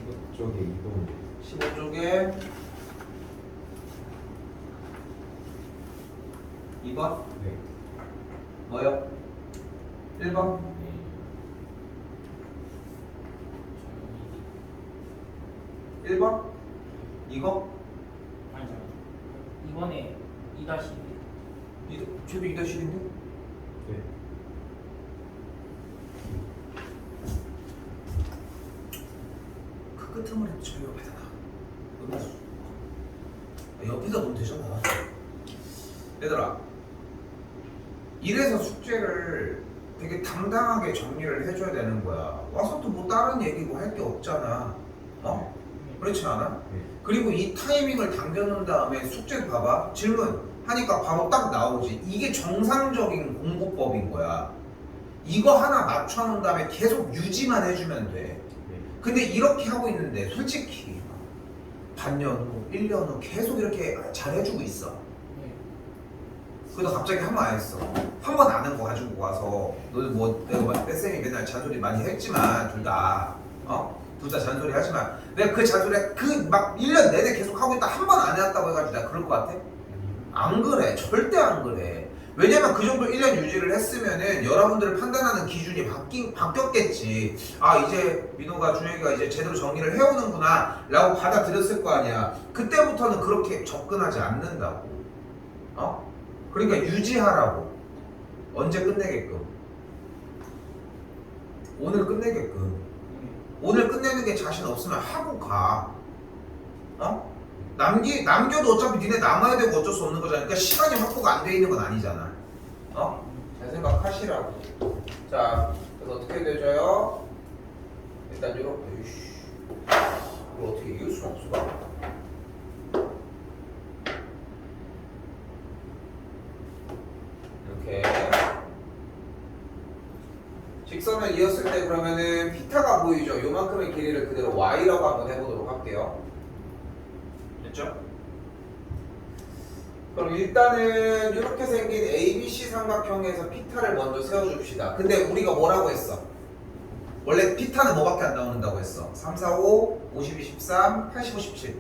15쪽에 2번. 15쪽에 2번? 네. 뭐요? 1번? 네. 1번? 이거? 아니죠. 이번에 2-1. 쟤도 2-1인데? 네. 그 끄트머리 저희가 받아놔. 옆에다 놓으면 되잖아. 얘들아, 이래서 숙제를 되게 당당하게 정리를 해줘야 되는 거야. 와서 또 뭐 다른 얘기 뭐 할 게 없잖아. 어? 그렇지 않아? 네. 그리고 이 타이밍을 당겨놓은 다음에 숙제 봐봐. 질문 하니까 바로 딱 나오지. 이게 정상적인 공부법인 거야. 이거 하나 맞춰놓은 다음에 계속 유지만 해주면 돼. 네. 근데 이렇게 하고 있는데 솔직히 반년 후, 1년 후 계속 이렇게 잘해주고 있어. 네. 그러다 갑자기 한 번 안 했어. 한 번 안 한 거 가지고 와서 너는 뭐 내가 쌤이 맨날 잔소리 많이 했지만 둘 다 둘 다 잔소리 하지만 내가 그 잔소리 그 막 1년 내내 계속 하고 있다 한 번 안 해왔다고 해가지고 내가 그럴 것 같아? 안 그래. 절대 안 그래. 왜냐면 그 정도 1년 유지를 했으면은 여러분들을 판단하는 기준이 바뀌었겠지. 아, 이제 민호가 준혁이가 이제 제대로 정리를 해오는구나 라고 받아들였을 거 아니야. 그때부터는 그렇게 접근하지 않는다고. 그러니까 유지하라고. 언제 끝내게끔. 오늘 끝내게끔. 오늘 끝내는 게 자신 없으면 하고 가. 남겨도 어차피 니네 남아야 되고 어쩔 수 없는 거잖아. 그러니까 시간이 확보가 안 돼 있는 건 아니잖아. 잘 생각하시라고. 자, 그래서 어떻게 되죠요? 일단 이렇게. 이걸 어떻게 이길 수가 없어. 이렇게. 직선을 이었을 때 그러면은 피타가 보이죠? 요만큼의 길이를 그대로 y라고 한번 해보도록 할게요. 됐죠? 그럼 일단은 이렇게 생긴 ABC 삼각형에서 피타를 먼저 세워줍시다. 근데 우리가 뭐라고 했어? 원래 피타는 뭐밖에 안 나온다고 했어? 3, 4, 5, 52, 13, 85, 17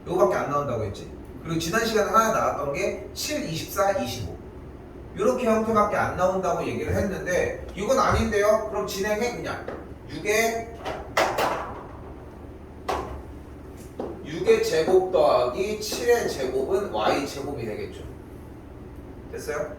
요거밖에 안 나온다고 했지. 그리고 지난 시간에 하나 나왔던 게 7, 24, 25 이렇게 형태밖에 안 나온다고 얘기를 했는데 이건 아닌데요? 그럼 진행해 그냥 6의 제곱 더하기 7의 제곱은 y 제곱이 되겠죠. 됐어요?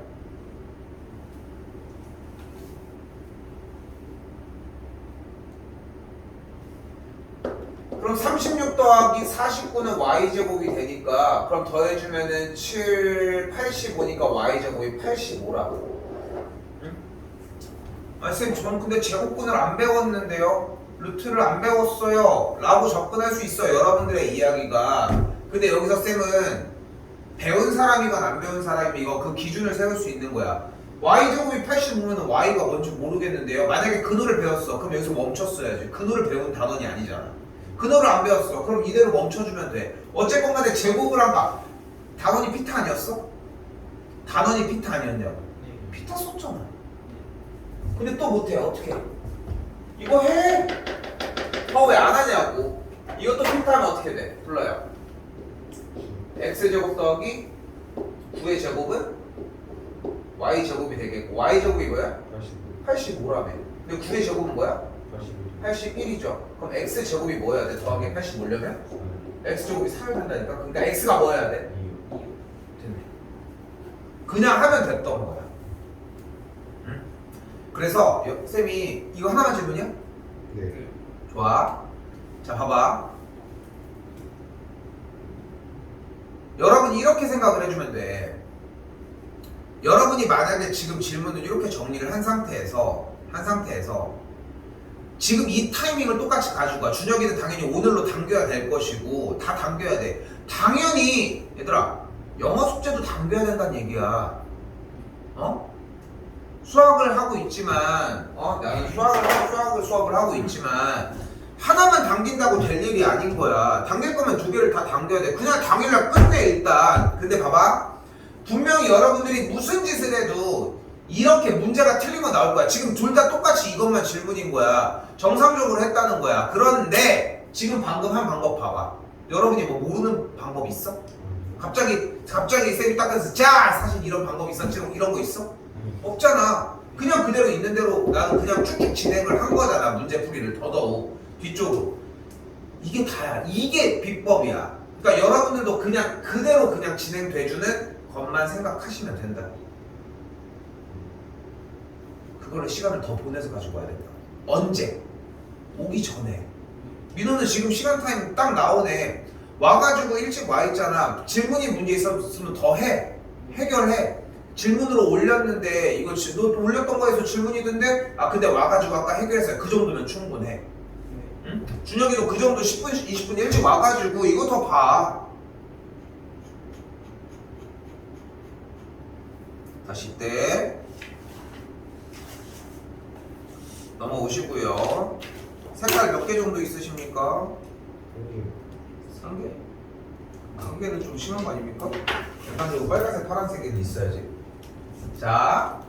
그럼 36 더하기 49는 y 제곱이 되니까 그럼 더해주면은 7, 85니까 y 제곱이 85라고. 응? 아 쌤 저는 근데 제곱근을 안 배웠는데요. 루트를 안 배웠어요 라고 접근할 수 있어요. 여러분들의 이야기가. 근데 여기서 쌤은 배운 사람이건 안 배운 사람이 이거 그 기준을 세울 수 있는 거야. y제곱이 85면 y가 뭔지 모르겠는데요. 만약에 근호를 배웠어. 그럼 여기서 멈췄어야지. 근호를 배운 단원이 아니잖아. 근호를 안 배웠어. 그럼 이대로 멈춰주면 돼. 어쨌건 간에 제곱을 한가. 단원이 피타 아니었어? 단원이 피타 아니었냐고. 피타 썼잖아. 근데 또 못해. 어떻게? 이거 해! 왜 안 하냐고. 이것도 피타하면 어떻게 돼? 불러요. x제곱 더하기 9의 제곱은 y제곱이 되겠고 y제곱이 뭐야? 85라며. 근데 9의 제곱은 뭐야? 81이죠. 그럼 x제곱이 뭐 해야 돼? 더하기 85려면? x제곱이 3을 된다니까? 그러니까 x가 뭐 해야 돼? 됐네. 그냥 하면 됐던 거야. 응? 그래서 쌤이 이거 하나만 질문이야? 네. 좋아. 자 봐봐. 여러분이 이렇게 생각을 해주면 돼. 여러분이 만약에 지금 질문을 이렇게 정리를 한 상태에서 지금 이 타이밍을 똑같이 가지고 가. 준혁이는 당연히 오늘로 당겨야 될 것이고 다 당겨야 돼. 당연히 얘들아 영어 숙제도 당겨야 된다는 얘기야. 수학을 하고 있지만 나는 수업을 하고 있지만 하나만 당긴다고 될 일이 아닌 거야. 당길 거면 두 개를 다 당겨야 돼. 그냥 당일날 끝내 일단. 근데 봐봐. 분명히 여러분들이 무슨 짓을 해도 이렇게 문제가 틀린 거 나올 거야. 지금 둘 다 똑같이 이것만 질문인 거야. 정상적으로 했다는 거야. 그런데 지금 방금 한 방법 봐봐. 여러분이 뭐 모르는 방법 있어? 갑자기 쌤이 딱 해서 자 사실 이런 방법 있어? 지금 이런 거 있어? 없잖아. 그냥 그대로 있는 대로 나는 그냥 쭉쭉 진행을 한 거잖아. 문제 풀이를 더더욱 뒤쪽으로. 이게 다야. 이게 비법이야. 그러니까 여러분들도 그냥 그대로 그냥 진행돼주는 것만 생각하시면 된다. 그거를 시간을 더 보내서 가지고 와야 된다. 언제? 오기 전에. 민호는 지금 시간 타임 딱 나오네. 와가지고 일찍 와 있잖아. 질문이 문제 있었으면 더 해. 해결해. 질문으로 올렸는데 이거 너 올렸던 거에서 질문이던데 아 근데 와가지고 아까 해결했어요. 그 정도면 충분해. 응? 준혁이도 그 정도 10분 20분 일찍 와가지고 이거 더 봐. 다시 때 넘어오시고요. 색깔 몇 개 정도 있으십니까? 3개? 3개는 좀 심한 거 아닙니까? 일반적으로 빨간색, 파란색에는 있어야지. 자,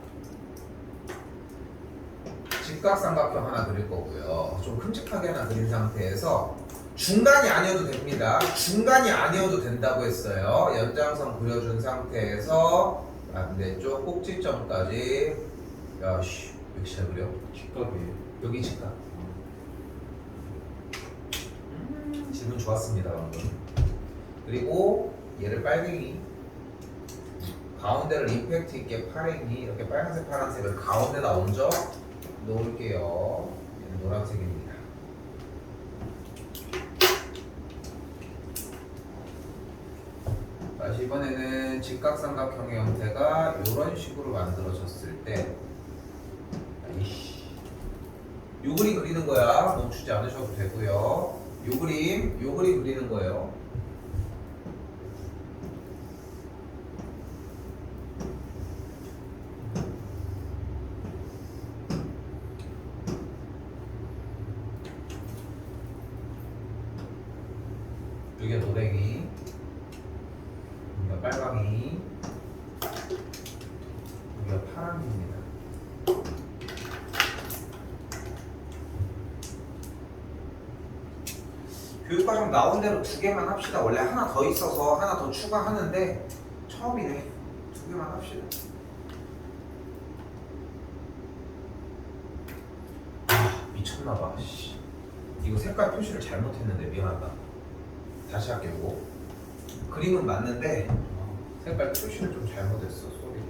직각삼각형 하나 그릴 거고요. 좀 큼직하게 하나 그린 상태에서 중간이 아니어도 됩니다. 중간이 아니어도 된다고 했어요. 연장선 그려준 상태에서 반대쪽 꼭지점까지. 야씨, 왜 이렇게 잘 그려? 직각이에요. 여기 직각. 질문 좋았습니다 방금. 그리고 얘를 빨갱이, 가운데를 임팩트 있게 파랭이, 이렇게 빨간색 파란색을 가운데다 얹어 놓을게요. 얘는 노란색입니다. 다시 이번에는 직각삼각형의 형태가 이런 식으로 만들어졌을 때 요 그림 그리는 거야. 멈추지 않으셔도 되고요. 요 그림 그리는 거예요. 여기가 노랭이, 여기가 빨강이, 여기가 파랑입니다. 교육과정 나온 대로 2개만 합시다. 원래 하나 더 있어서 하나 더 추가하는데 처음이네. 2개만 합시다. 아 미쳤나봐. 이거 색깔 표시를 잘못했는데 미안하다. 다시 할게. 이거 그림은 맞는데 색깔 표시를 좀 잘못했어. 쏘리.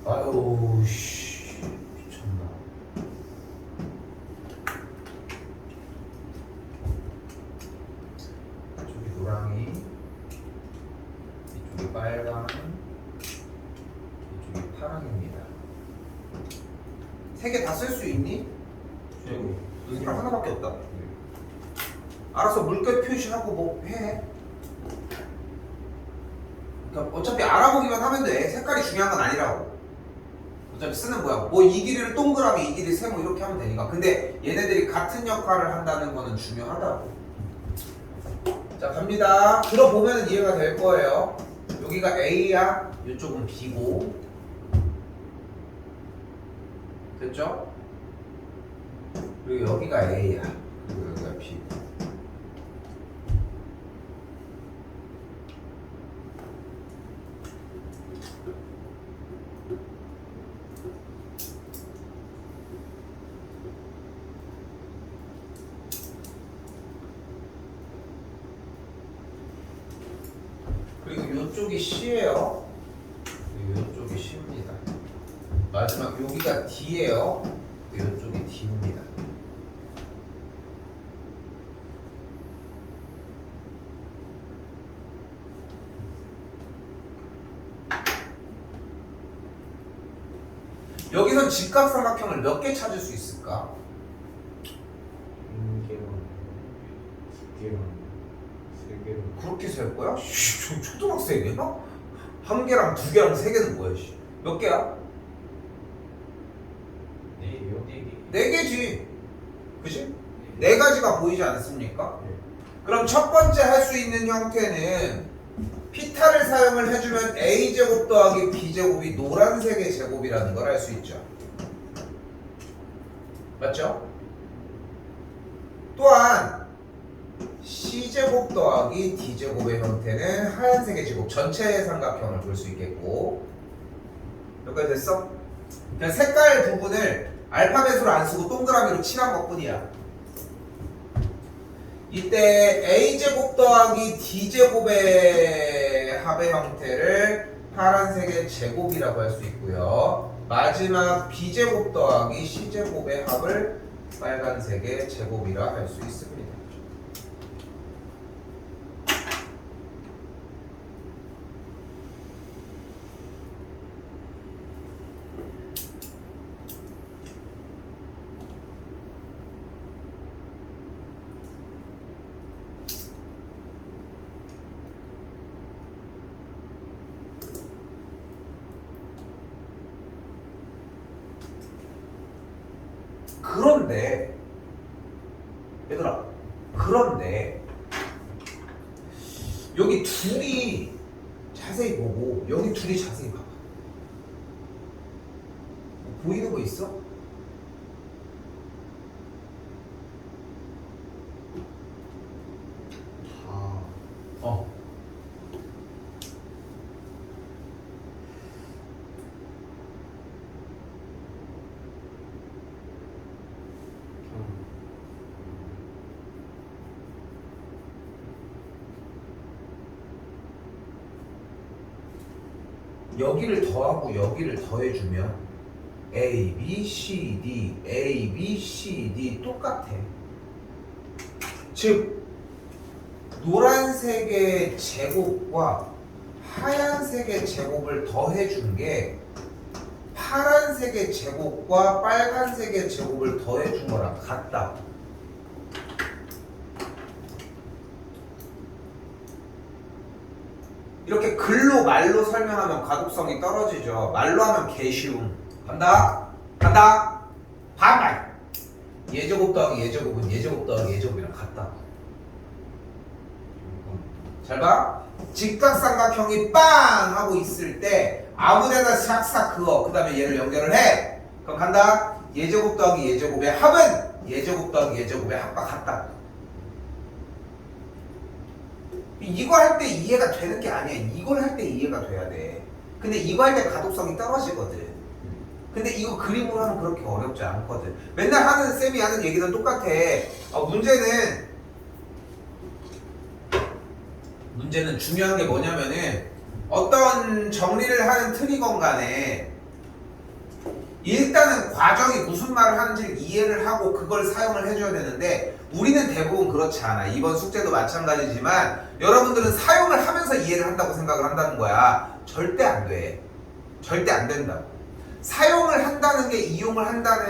아유 씨 미쳤나. 이쪽이 노랑이, 이쪽이 빨강, 이쪽이 파랑입니다. 3개 다 쓸 수 있니? 너 색깔 하나밖에 없다. 알아서 물결 표시하고 뭐 해. 그러니까 어차피 알아보기만 하면 돼. 색깔이 중요한 건 아니라고. 어차피 쓰는 거야. 뭐 이 길이를 동그라미, 이 길이 세모 이렇게 하면 되니까. 근데 얘네들이 같은 역할을 한다는 거는 중요하다고. 자 갑니다. 들어보면 이해가 될 거예요. 여기가 A야, 이쪽은 B고. 됐죠? 그리고 여기가 A야, 그리고 여기가 B고. 그리고 이쪽이 C예요. 그리고 이쪽이 C입니다. 마지막 여기가 D예요. 이쪽이 D입니다. 여기서 직각삼각형을 몇 개 찾을 수 있을까? 1개랑 2개랑 3개랑 그렇게 셀 거야? 씨, 초등학생이야? 1개랑 2개랑 3개는 뭐야? 씨. 몇 개야? 4개요? 4개지. 그치? 4가지가 보이지 않습니까? 네. 그럼 첫 번째 할 수 있는 형태는 피타를 사용을 해주면 A제곱 더하기 B제곱이 노란색의 제곱이라는 걸 알 수 있죠. 맞죠? 또한 C제곱 더하기 D제곱의 형태는 하얀색의 제곱 전체의 삼각형을 볼 수 있겠고, 여기까지 됐어? 그냥 색깔 부분을 알파벳으로 안 쓰고 동그라미로 칠한 것뿐이야. 이때 A제곱 더하기 D제곱의 합의 형태를 파란색의 제곱이라고 할 수 있고요. 마지막 B제곱 더하기 C제곱의 합을 빨간색의 제곱이라 할 수 있습니다. 그런데 얘들아, 그런데 여기 둘이 자세히 보고 여기 둘이 자세히 봐봐. 보이는 거 있어? 어. 여기를 더하고 여기를 더해주면 A, B, C, D, A, B, C, D 똑같아. 즉 노란색의 제곱과 하얀색의 제곱을 더해준 게 파란색의 제곱과 빨간색의 제곱을 더해준 거랑 같다. 이렇게 글로 말로 설명하면 가독성이 떨어지죠. 말로 하면 개쉬움. 간다. 반말. 예제곱 더하기 예제곱은 예제곱 더하기 예제곱이랑 같다. 잘 봐. 직각삼각형이 빵 하고 있을 때 아무데나 싹싹 그어. 그 다음에 얘를 연결을 해. 그럼 간다. 예제곱 더하기 예제곱의 합은 예제곱 더하기 예제곱의 합과 같다. 이거 할 때 이해가 되는 게 아니야. 이걸 할 때 이해가 돼야 돼. 근데 이거 할 때 가독성이 떨어지거든. 근데 이거 그림으로 하면 그렇게 어렵지 않거든. 맨날 하는 쌤이 하는 얘기는 똑같아. 문제는 중요한 게 뭐냐면은 어떤 정리를 하는 틀이건 간에 일단은 과정이 무슨 말을 하는지를 이해를 하고 그걸 사용을 해줘야 되는데 우리는 대부분 그렇지 않아. 이번 숙제도 마찬가지지만 여러분들은 사용을 하면서 이해를 한다고 생각을 한다는 거야. 절대 안 돼. 절대 안 된다고. 사용을 한다는 게 이용을 한다는,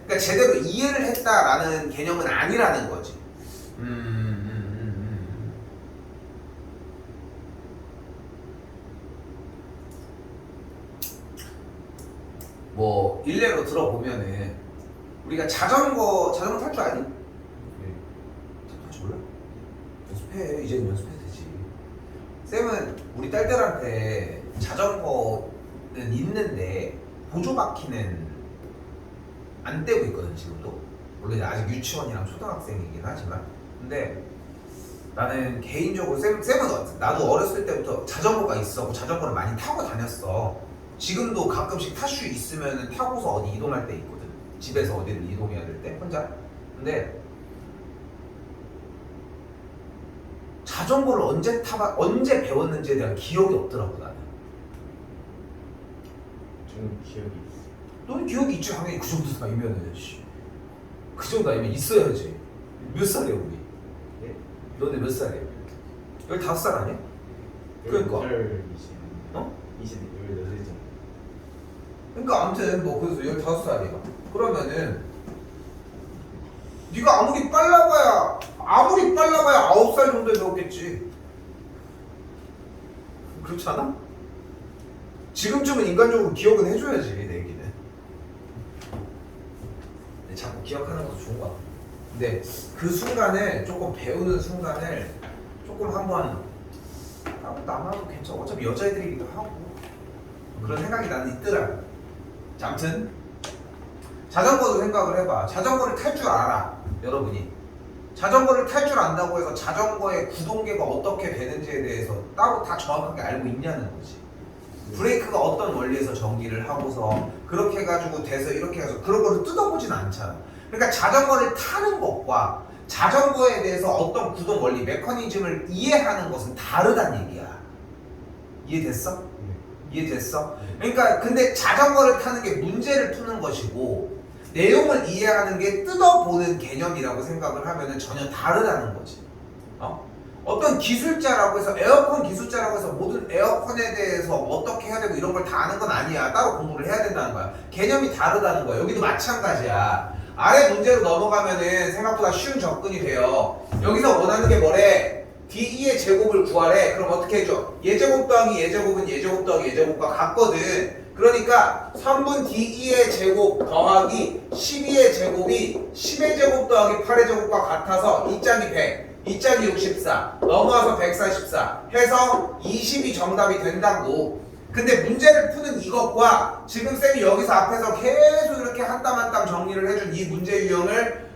그러니까 제대로 이해를 했다라는 개념은 아니라는 거지. 뭐 일례로 들어보면은 우리가 자전거 탈 줄 아니? 탈 줄 몰라? 연습해. 이제는 연습해도 되지. 쌤은 우리 딸들한테 자전거는 있는데 보조바퀴는 안 떼고 있거든 지금도. 물론 아직 유치원이랑 초등학생이긴 하지만. 근데 나는 개인적으로 쌤은 나도 어렸을 때부터 자전거가 있어. 자전거를 많이 타고 다녔어. 지금도 가끔씩 탈 수 있으면 타고서 어디 이동할 때 있거든. 집에서 어디를 이동해야 될 때 혼자. 근데 자전거를 언제 배웠는지에 대한 기억이 없더라고 나는. 저는 기억이 있어. 너는 기억이 있지 당연히. 그 정도 나이면은 그 정도 나이면 있어야지. 몇 살이야 우리? 예? 너네 몇 살이야? 15살 아니야? 그러니까. 18이지. 어? 18이잖아. 그러니까 아무튼 뭐 그래서 15살이야. 그러면은 네가 아무리 빨라봐야 9살 정도에 배웠겠지. 그렇지 않아? 지금쯤은 인간적으로 기억은 해줘야지 내 얘기는. 자꾸 기억하는 것도 좋은 것 같아. 근데 그 순간을 조금 배우는 순간을 조금 한번 남아도 괜찮아. 어차피 여자애들이기도 하고 그런 생각이 나는 있더라고. 자, 아무튼 자전거도 생각을 해봐. 자전거를 탈 줄 알아 여러분이. 자전거를 탈 줄 안다고 해서 자전거의 구동계가 어떻게 되는지에 대해서 따로 다 정확하게 알고 있냐는 거지. 브레이크가 어떤 원리에서 전기를 하고서 그렇게 해가지고 돼서 이렇게 해서 그런 거를 뜯어보진 않잖아. 그러니까 자전거를 타는 것과 자전거에 대해서 어떤 구동 원리, 메커니즘을 이해하는 것은 다르단 얘기야. 이해됐어? 이해됐어? 그러니까 근데 자전거를 타는 게 문제를 푸는 것이고 내용을 이해하는 게 뜯어보는 개념이라고 생각을 하면은 전혀 다르다는 거지. 어떤 기술자라고 해서 에어컨 기술자라고 해서 모든 에어컨에 대해서 어떻게 해야 되고 이런 걸 다 아는 건 아니야. 따로 공부를 해야 된다는 거야. 개념이 다르다는 거야. 여기도 마찬가지야. 아래 문제로 넘어가면은 생각보다 쉬운 접근이 돼요. 여기서 원하는 게 뭐래? D2의 제곱을 구하래. 그럼 어떻게 해줘? 예제곱 더하기 예제곱은 예제곱 더하기 예제곱과 같거든. 그러니까 3분 D2의 제곱 더하기 12의 제곱이 10의 제곱 더하기 8의 제곱과 같아서 2짝이 100, 2짝이 64, 넘어와서 144 해서 20이 정답이 된다고. 근데 문제를 푸는 이것과 지금 쌤이 여기서 앞에서 계속 이렇게 한 땀 한 땀 정리를 해준 이 문제 유형을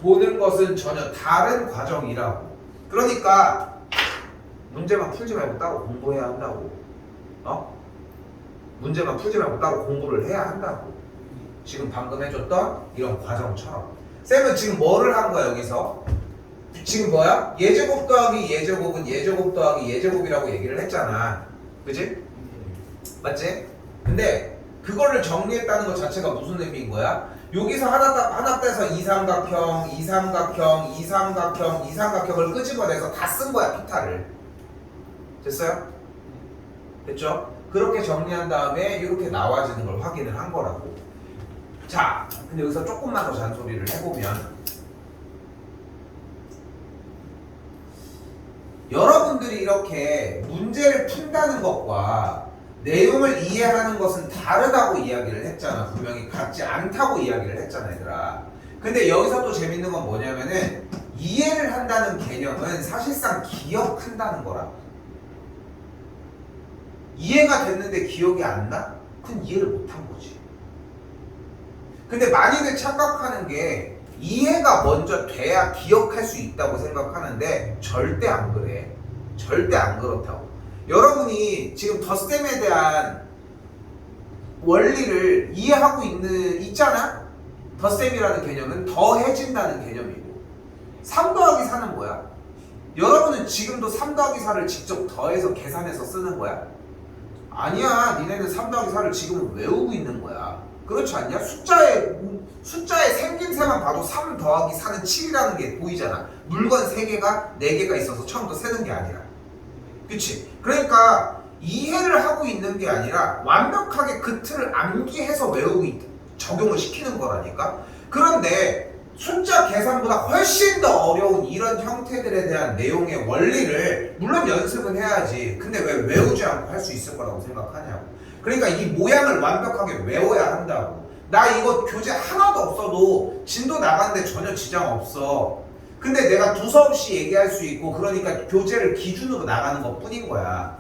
보는 것은 전혀 다른 과정이라고. 그러니까 문제만 풀지 말고 따로 공부해야 한다고. 문제만 풀지 말고 따로 공부를 해야 한다고. 지금 방금 해줬던 이런 과정처럼. 쌤은 지금 뭐를 한 거야 여기서? 지금 뭐야? 예제곱 더하기 예제곱은 예제곱 더하기 예제곱이라고 얘기를 했잖아. 그치? 맞지? 근데 그거를 정리했다는 것 자체가 무슨 의미인 거야? 여기서 하나 떼서 이삼각형, 이삼각형, 이삼각형, 이삼각형을 끄집어내서 다 쓴 거야 피타를. 됐어요? 됐죠? 그렇게 정리한 다음에 이렇게 나와지는 걸 확인을 한 거라고. 자, 근데 여기서 조금만 더 잔소리를 해보면 여러분들이 이렇게 문제를 푼다는 것과 내용을 이해하는 것은 다르다고 이야기를 했잖아. 분명히 같지 않다고 이야기를 했잖아 얘들아. 근데 여기서 또 재밌는 건 뭐냐면은 이해를 한다는 개념은 사실상 기억한다는 거라. 이해가 됐는데 기억이 안 나? 그건 이해를 못한 거지. 근데 많이들 착각하는 게 이해가 먼저 돼야 기억할 수 있다고 생각하는데 절대 안 그래. 절대 안 그렇다고. 여러분이 지금 덧셈에 대한 원리를 이해하고 있잖아? 덧셈이라는 개념은 더해진다는 개념이고 3 더하기 4는 뭐야? 여러분은 지금도 3 더하기 4를 직접 더해서 계산해서 쓰는 거야? 아니야. 니네는 3 더하기 4를 지금 외우고 있는 거야. 그렇지 않냐? 숫자의 생김새만 봐도 3 더하기 4는 7이라는 게 보이잖아. 물건 3개가 4개가 있어서 처음부터 세는 게 아니라. 그치? 그러니까 이해를 하고 있는 게 아니라 완벽하게 그 틀을 암기해서 외우고 적용을 시키는 거라니까. 그런데 숫자 계산보다 훨씬 더 어려운 이런 형태들에 대한 내용의 원리를 물론 연습은 해야지. 근데 왜 외우지 않고 할 수 있을 거라고 생각하냐고. 그러니까 이 모양을 완벽하게 외워야 한다고. 나 이거 교재 하나도 없어도 진도 나가는데 전혀 지장 없어. 근데 내가 두서없이 얘기할 수 있고 그러니까 교재를 기준으로 나가는 것 뿐인 거야.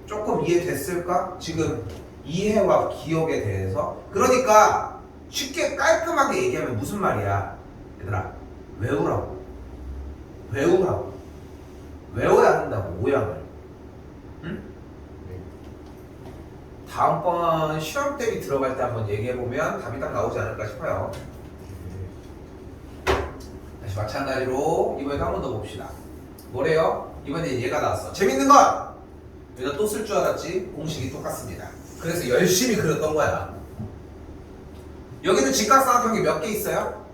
조금 이해됐을까? 지금 이해와 기억에 대해서. 그러니까 쉽게 깔끔하게 얘기하면 무슨 말이야? 얘들아, 외우라고. 외우라고. 외워야 한다고, 모양을. 응? 다음번 시험 대비 들어갈 때 한번 얘기해보면 답이 딱 나오지 않을까 싶어요. 다시 마찬가지로 이번에도 한 번 더 봅시다. 뭐래요? 이번에 얘가 나왔어. 재밌는 건 여기다 또 쓸 줄 알았지? 공식이 똑같습니다. 그래서 열심히 그렸던 거야. 여기는 직각삼각형이 몇 개 있어요?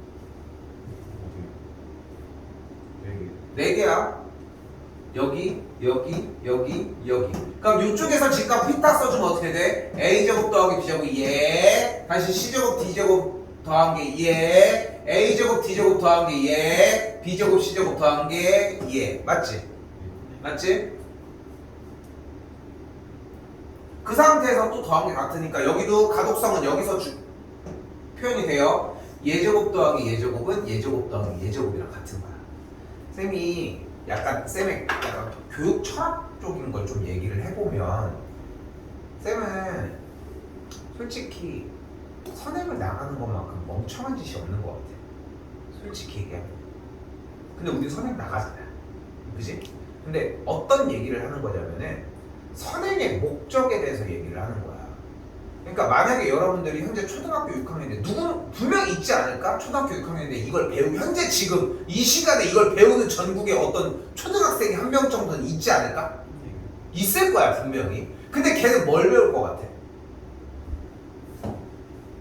4개야. 여기, 여기, 여기, 여기. 그럼 이쪽에서 직각 피타 써주면 어떻게 돼? A제곱 더하기 B제곱이 예. 다시 C제곱 D제곱 더한 게 예. A제곱 D제곱 더한 게 예. B제곱 C제곱 더한 게 예. 맞지? 맞지? 그 상태에서 또 더한 게 같으니까 여기도 가독성은 여기서 표현이 돼요. 예제곱 더하기 예제곱은 예제곱 더하기 예제곱이랑 같은 거야. 쌤이 쌤의 약간 교육 철학적인 걸 좀 얘기를 해보면 쌤은 솔직히 선행을 나가는 것만큼 멍청한 짓이 없는 것 같아. 솔직히 얘기하면. 근데 우리 선행 나가잖아. 그지? 근데 어떤 얘기를 하는 거냐면은 선행의 목적에 대해서 얘기를 하는 거야. 그러니까 만약에 여러분들이 현재 초등학교 6학년인데 누구 분명 있지 않을까? 초등학교 6학년인데 이걸 배우고 현재 지금 이 시간에 이걸 배우는 전국에 어떤 초등학생이 한 명 정도는 있지 않을까? 있을 거야 분명히. 근데 걔는 뭘 배울 것 같아?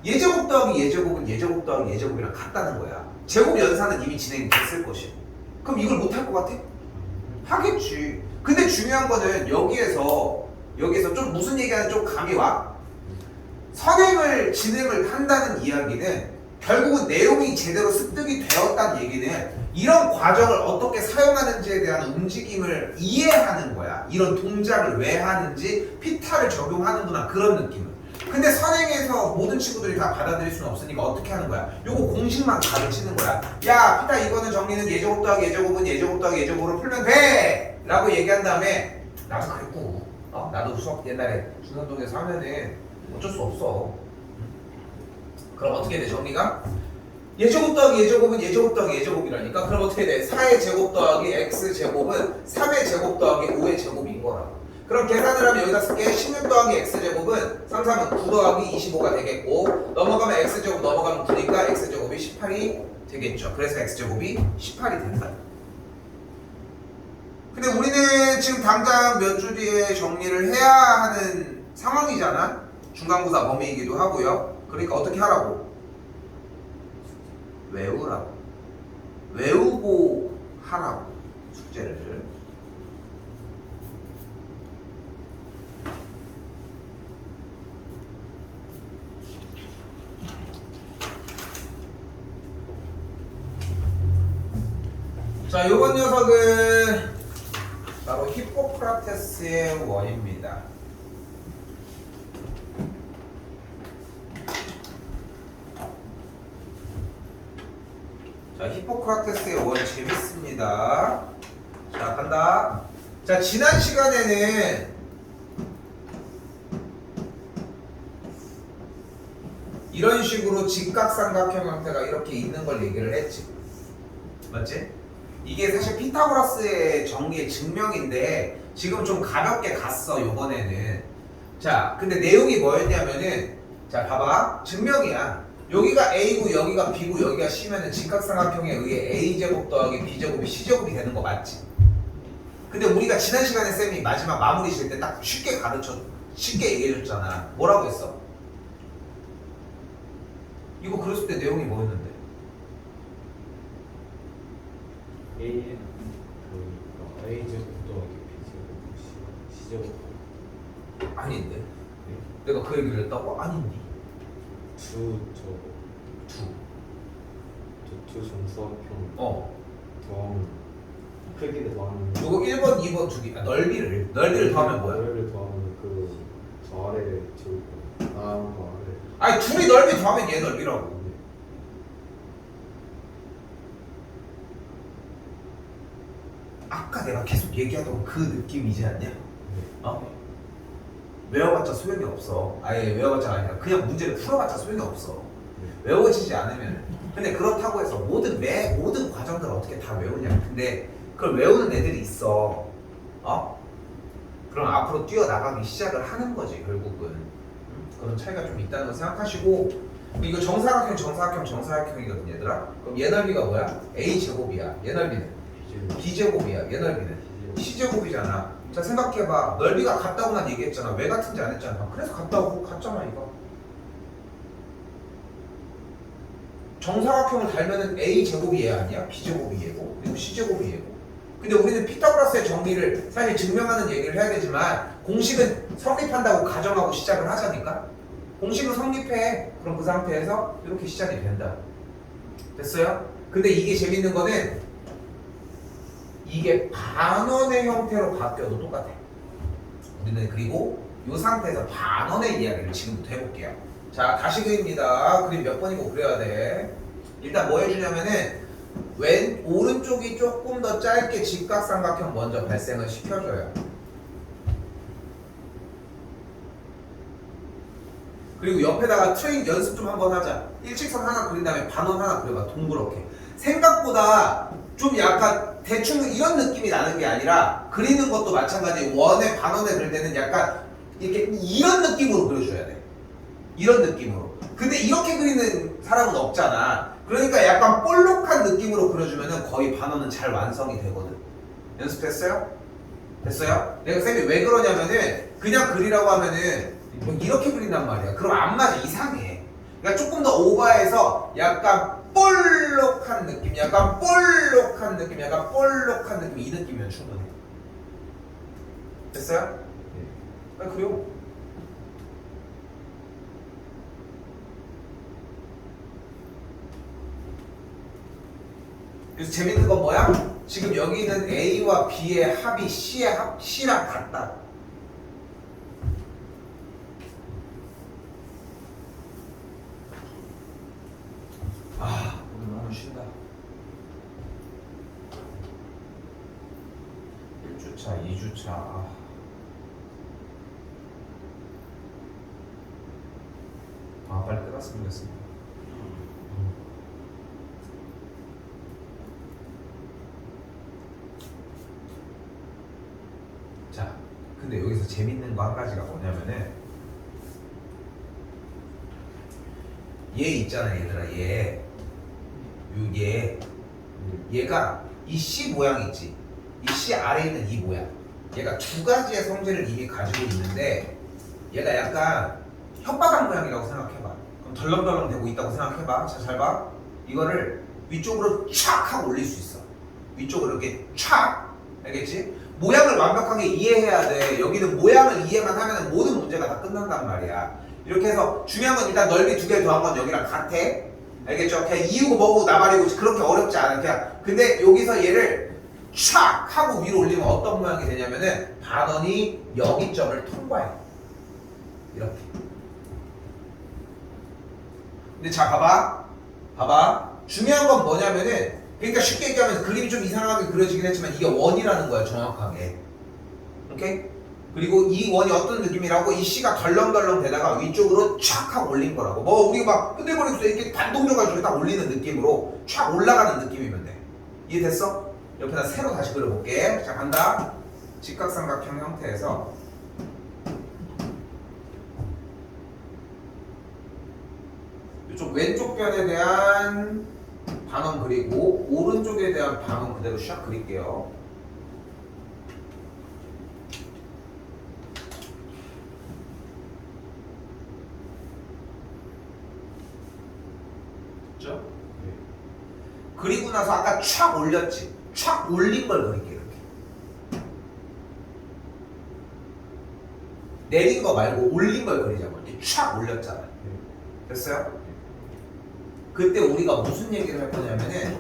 예제곱 더하기 예제곱은 예제곱 더하기 예제곱이랑 같다는 거야. 제곱 연산은 이미 진행이 됐을 것이고. 그럼 이걸 못할 것 같아? 하겠지. 근데 중요한 거는 여기에서 좀 무슨 얘기하는 좀 감이 와? 선행을 진행을 한다는 이야기는 결국은 내용이 제대로 습득이 되었다는 얘기는 이런 과정을 어떻게 사용하는지에 대한 움직임을 이해하는 거야. 이런 동작을 왜 하는지 피타를 적용하는구나 그런 느낌을. 근데 선행에서 모든 친구들이 다 받아들일 수는 없으니까 어떻게 하는 거야? 요거 공식만 가르치는 거야. 야 피타 이거는 정리는 예제곱 더하기 예제곱은 예제곱 더하기 예제곱으로 풀면 돼! 라고 얘기한 다음에 나도 그랬고 나도 수업 옛날에 중산동에서 하면은 어쩔 수 없어. 그럼 어떻게 돼 정리가? 예제곱 더하기 예제곱은 예제곱 더하기 예제곱이라니까. 그럼 어떻게 돼? 4의 제곱 더하기 x제곱은 3의 제곱 더하기 5의 제곱인 거라. 그럼 계산을 하면 여기다 쓸게. 16 더하기 x제곱은 3, 3은 9 더하기 25가 되겠고 넘어가면 x제곱 넘어가면 9니까 x제곱이 18이 되겠죠. 그래서 x제곱이 18이 된다. 근데 우리는 지금 당장 몇 주 뒤에 정리를 해야 하는 상황이잖아. 중간고사 범위이기도 하고요. 그러니까 어떻게 하라고? 외우라고. 외우고 하라고. 숙제를. 자, 요번 녀석은 바로 히포크라테스의 원입니다. 자, 히포크라테스의 원 재밌습니다. 자, 간다. 자, 지난 시간에는 이런 식으로 직각삼각형 형태가 이렇게 있는 걸 얘기를 했지. 맞지? 이게 사실 피타고라스의 정리의 증명인데 지금 좀 가볍게 갔어 요번에는. 자, 근데 내용이 뭐였냐면은 자, 봐봐. 증명이야. 여기가 A고 여기가 B고 여기가 C면은 직각삼각형에 의해 A제곱 더하기 B제곱이 C제곱이 되는 거 맞지? 근데 우리가 지난 시간에 쌤이 마지막 마무리 질 때 딱 쉽게 얘기해줬잖아. 뭐라고 했어? 이거 그랬을 때 내용이 뭐였는데? A는 그러니까 A제곱 더하기 B제곱 C제곱 아닌데? 네? 내가 그 얘기를 했다고? 아닌데? 두 정수각형 더하면 크기를 더하면 요거 1번, 2번 두 개. 넓이를 더하면 뭐야? 넓이를 더하면 저 아래 제곱 거 아니 둘이 넓이 더하면 얘 넓이라고. 아래 아까 내가 계속 얘기하던 그 느낌이지 않냐? 외워봤자 소용이 없어. 아예 외워봤자 아니라 그냥 문제를 풀어봤자 소용이 없어. 외워지지 않으면. 근데 그렇다고 해서 모든 과정들을 어떻게 다 외우냐? 근데 그걸 외우는 애들이 있어. 그럼 앞으로 뛰어나가기 시작을 하는 거지 결국은. 그런 차이가 좀 있다는 걸 생각하시고. 이거 정사각형이거든 얘들아. 그럼 얘 넓이가 뭐야? A제곱이야. 얘 넓이는 B제곱이야. 얘 넓이는 C제곱이잖아. 자, 생각해봐. 넓이가 같다고 난 얘기했잖아. 왜 같은지 안 했잖아. 그래서 같잖아 이거. 정사각형을 달면은 A제곱이 얘 아니야? B제곱이 얘고 그리고 C제곱이 얘고. 근데 우리는 피타고라스의 정리를 사실 증명하는 얘기를 해야 되지만 공식은 성립한다고 가정하고 시작을 하자니까. 공식은 성립해. 그럼 그 상태에서 이렇게 시작이 된다. 됐어요? 근데 이게 재밌는 거는 이게 반원의 형태로 바뀌어도 똑같아. 우리는 그리고 이 상태에서 반원의 이야기를 지금부터 해볼게요. 자, 다시 그립니다. 그림 몇 번이고 그려야 돼. 일단 뭐 해주냐면은 오른쪽이 조금 더 짧게 직각삼각형 먼저 발생을 시켜줘요. 그리고 옆에다가 트레인 연습 좀 한번 하자. 일직선 하나 그린 다음에 반원 하나 그려봐. 동그랗게. 생각보다 좀 약간 대충 이런 느낌이 나는 게 아니라 그리는 것도 마찬가지. 원의 반원에 그릴 때는 약간 이렇게 이런 느낌으로 그려줘야 돼. 이런 느낌으로. 근데 이렇게 그리는 사람은 없잖아. 그러니까 약간 볼록한 느낌으로 그려주면은 거의 반원은 잘 완성이 되거든. 연습했어요? 됐어요? 내가 쌤이 왜 그러냐면은 그냥 그리라고 하면은 뭐 이렇게 그린단 말이야. 그럼 안 맞아. 이상해. 그러니까 조금 더 오버해서 약간 볼록한 느낌, 약간 볼록한 느낌, 약간 볼록한 느낌, 이 느낌이면 충분해. 됐어요? 빨리 그려. 그래서 재밌는 건 뭐야? 지금 여기는 A와 B의 합이 C랑 같다. 아, 오늘 너무 쉰다. 1주차, 2주차. 빨리 끝났으면 좋겠습니다. 자, 근데 여기서 재밌는 거 한 가지가 뭐냐면은 얘 있잖아, 얘들아. 얘가 이 C 모양 있지. 이 C 아래에 있는 이 모양. 얘가 두 가지의 성질을 이미 가지고 있는데 얘가 약간 혓바닥 모양이라고 생각해봐. 그럼 덜렁덜렁 되고 있다고 생각해봐. 자, 잘 봐. 이거를 위쪽으로 촥 하고 올릴 수 있어. 위쪽으로 이렇게 촥. 알겠지? 모양을 완벽하게 이해해야 돼. 여기는 모양을 이해만 하면 모든 문제가 다 끝난단 말이야. 이렇게 해서 중요한 건 일단 넓이 두 개 더한 건 여기랑 같아. 알겠죠? 그냥 이유고 뭐고 나발이고 그렇게 어렵지 않아. 그냥 근데 여기서 얘를 촥 하고 위로 올리면 어떤 모양이 되냐면은 반원이 여기점을 통과해. 이렇게. 근데 자, 봐봐. 중요한 건 뭐냐면은 그러니까 쉽게 얘기하면 그림이 좀 이상하게 그려지긴 했지만 이게 원이라는 거야, 정확하게. 오케이? 그리고 이 원이 어떤 느낌이라고? 이 C가 덜렁덜렁 되다가 위쪽으로 촥 하고 올린 거라고. 뭐 우리가 막 흔들거리면서 이렇게 반동적으로 딱 올리는 느낌으로 촥 올라가는 느낌이면 돼. 이해됐어? 옆에다 세로 다시 그려볼게. 자, 간다. 직각삼각형 형태에서 이쪽 왼쪽 변에 대한 반원 그리고 오른쪽에 대한 반원 그대로 샥 그릴게요. 그렇죠? 그리고 나서 아까 촥 올렸지? 촥 올린 걸 그릴게. 이렇게 내린 거 말고 올린 걸 그리자고. 이렇게 촥 올렸잖아. 됐어요? 그때 우리가 무슨 얘기를 할 거냐면은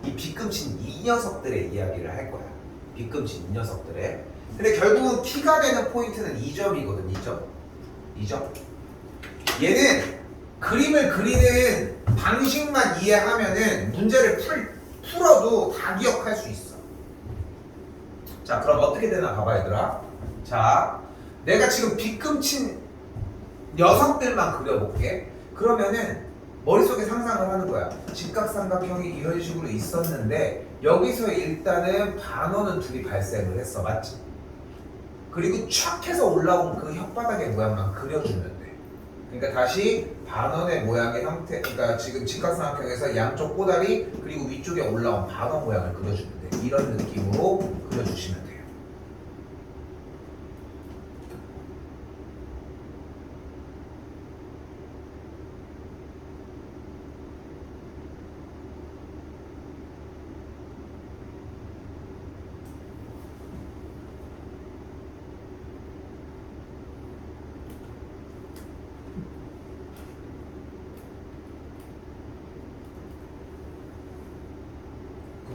이 빗금친 이 녀석들의 이야기를 할 거야. 빗금친 이 녀석들의. 근데 결국은 T가 되는 포인트는 이 점이거든. 이 점. 얘는 그림을 그리는 방식만 이해하면은 문제를 풀어도 다 기억할 수 있어. 자, 그럼 어떻게 되나 봐봐, 얘들아. 자, 내가 지금 빗금친 녀석들만 그려볼게. 그러면은 머릿속에 상상을 하는 거야. 직각삼각형이 이런 식으로 있었는데 여기서 일단은 반원은 둘이 발생을 했어. 맞지? 그리고 촥 해서 올라온 그 혓바닥의 모양만 그려주면 돼. 그러니까 다시 반원의 모양의 형태, 그러니까 지금 직각삼각형에서 양쪽 꼬다리 그리고 위쪽에 올라온 반원 모양을 그려주면 돼. 이런 느낌으로 그려주시면 돼요.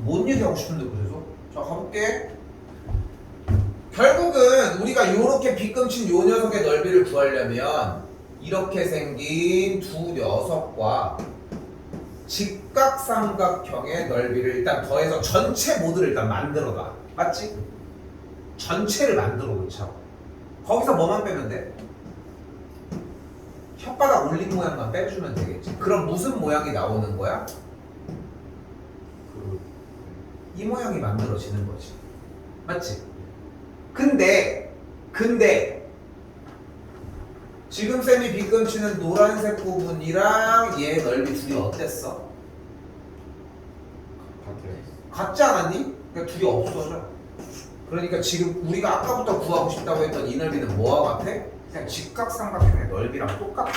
뭔 얘기하고 싶은데 그래서? 자, 가볼게. 결국은 우리가 요렇게 빗금친 요 녀석의 넓이를 구하려면 이렇게 생긴 두 녀석과 직각삼각형의 넓이를 일단 더해서 전체 모드를 일단 만들어놔. 맞지? 전체를 만들어 놓자고. 거기서 뭐만 빼면 돼? 혓바닥 올린 모양만 빼주면 되겠지. 그럼 무슨 모양이 나오는 거야? 그 이 모양이 만들어지는 거지. 맞지? 근데 지금 쌤이 빗금 치는 노란색 부분이랑 얘 넓이 둘이 어땠어? 같아요. 같지 않았니? 그러니까 둘이 없어져. 그러니까 지금 우리가 아까부터 구하고 싶다고 했던 이 넓이는 뭐와 같아? 그냥 직각삼각형의 넓이랑 똑같아.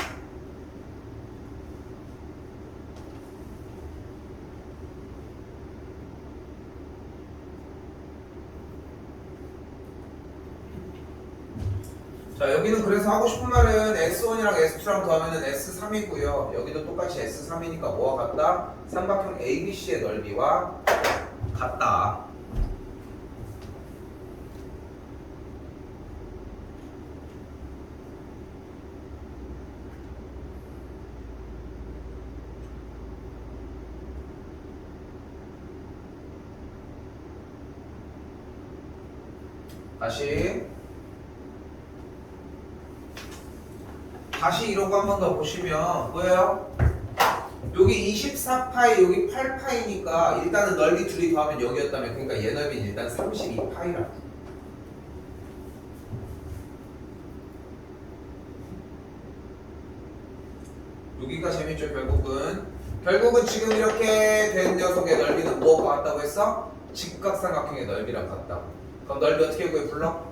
자, 여기는 그래서 하고 싶은 말은 S1이랑 S2랑 더하면 S3이고요. 여기도 똑같이 S3이니까 뭐와 같다? 삼각형 ABC의 넓이와 같다. 다시 이런 거 한 번 더 보시면 뭐예요? 여기 24파이 여기 8파이니까 일단은 넓이 둘이 더하면 0이었다면 그러니까 얘 넓이는 일단 32파이라. 여기가 재밌죠. 결국은 지금 이렇게 된 녀석의 넓이는 뭐가 같다고 했어? 직각삼각형의 넓이랑 같다고. 그럼 넓이 어떻게 구해? 불러?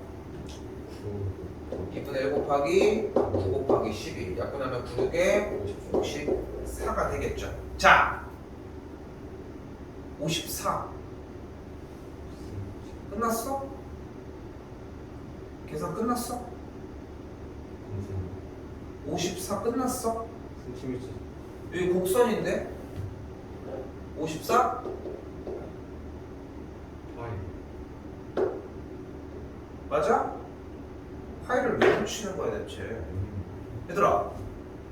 2분의 1 곱하기 9 곱하기 12 약분하면 9에 54가 되겠죠. 자, 54 끝났어? 계산 끝났어? 54 끝났어? 여기 곡선인데 54? 맞아? 파이를 왜 붙이는 거야 대체? 얘들아,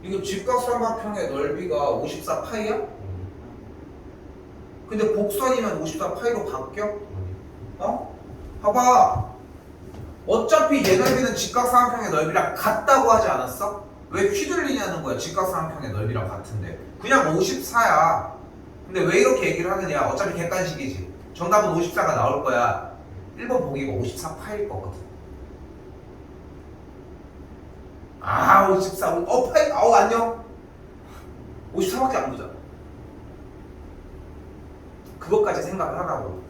이거 직각삼각형의 넓이가 54파이야? 근데 곡선이면 54파이로 바뀌어? 어? 봐봐. 어차피 얘 넓이는 직각삼각형의 넓이랑 같다고 하지 않았어? 왜 휘둘리냐는 거야. 직각삼각형의 넓이랑 같은데 그냥 54야. 근데 왜 이렇게 얘기를 하느냐. 어차피 객관식이지. 정답은 54가 나올 거야. 1번 보기가 54파일 거거든. 아, 54. 파이. 안녕. 54밖에 안 보잖아. 그것까지 생각을 하라고.